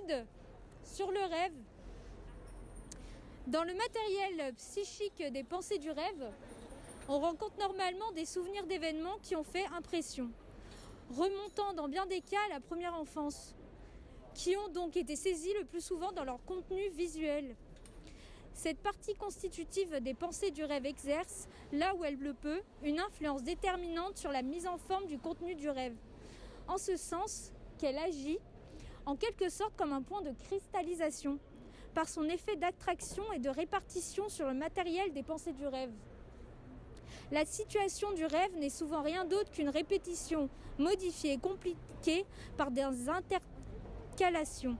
Freud, sur le rêve. Dans le matériel psychique des pensées du rêve, on rencontre normalement des souvenirs d'événements qui ont fait impression, remontant dans bien des cas à la première enfance, qui ont donc été saisis le plus souvent dans leur contenu visuel. Cette partie constitutive des pensées du rêve exerce, là où elle le peut, une influence déterminante sur la mise en forme du contenu du rêve, en ce sens qu'elle agit en quelque sorte comme un point de cristallisation, par son effet d'attraction et de répartition sur le matériel des pensées du rêve. La situation du rêve n'est souvent rien d'autre qu'une répétition modifiée et compliquée par des intercalations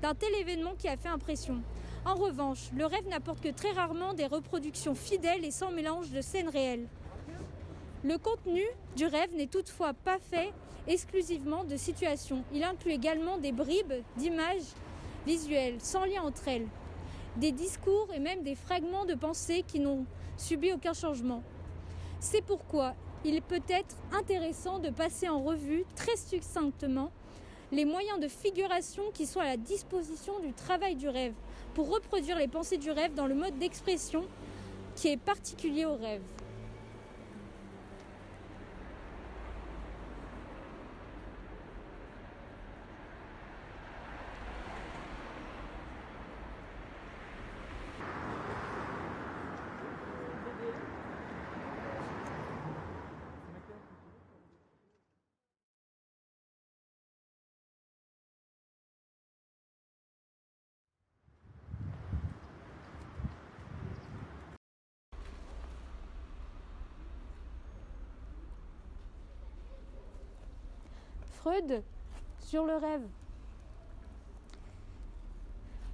d'un tel événement qui a fait impression. En revanche, le rêve n'apporte que très rarement des reproductions fidèles et sans mélange de scènes réelles. Le contenu du rêve n'est toutefois pas fait exclusivement de situations. Il inclut également des bribes d'images visuelles, sans lien entre elles, des discours et même des fragments de pensée qui n'ont subi aucun changement. C'est pourquoi il peut être intéressant de passer en revue très succinctement les moyens de figuration qui sont à la disposition du travail du rêve pour reproduire les pensées du rêve dans le mode d'expression qui est particulier au rêve. Freud, sur le rêve.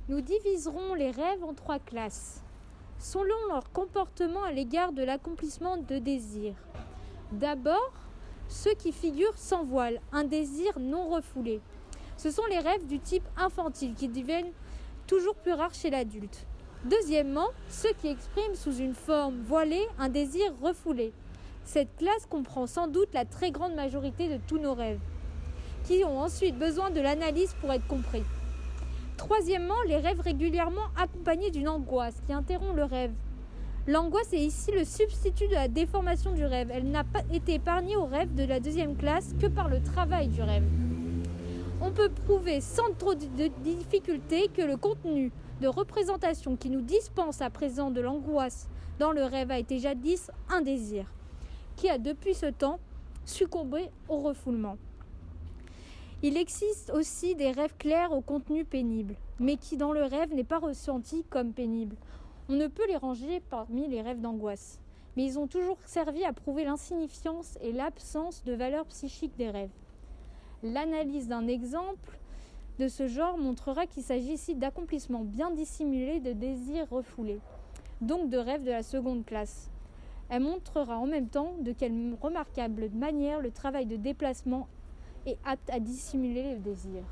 Nous diviserons les rêves en 3 classes, selon leur comportement à l'égard de l'accomplissement de désirs. D'abord, ceux qui figurent sans voile, un désir non refoulé. Ce sont les rêves du type infantile qui deviennent toujours plus rares chez l'adulte. Deuxièmement, ceux qui expriment sous une forme voilée un désir refoulé. Cette classe comprend sans doute la très grande majorité de tous nos rêves, qui ont ensuite besoin de l'analyse pour être compris. Troisièmement, les rêves régulièrement accompagnés d'une angoisse qui interrompt le rêve. L'angoisse est ici le substitut de la déformation du rêve. Elle n'a pas été épargnée au rêve de la 2e classe que par le travail du rêve. On peut prouver sans trop de difficulté que le contenu de représentation qui nous dispense à présent de l'angoisse dans le rêve a été jadis un désir, qui a depuis ce temps succombé au refoulement. Il existe aussi des rêves clairs au contenu pénible, mais qui dans le rêve n'est pas ressenti comme pénible. On ne peut les ranger parmi les rêves d'angoisse, mais ils ont toujours servi à prouver l'insignifiance et l'absence de valeur psychique des rêves. L'analyse d'un exemple de ce genre montrera qu'il s'agit ici d'accomplissements bien dissimulés de désirs refoulés, donc de rêves de la 2e classe. Elle montrera en même temps de quelle remarquable manière le travail de déplacement est apte à dissimuler le désir.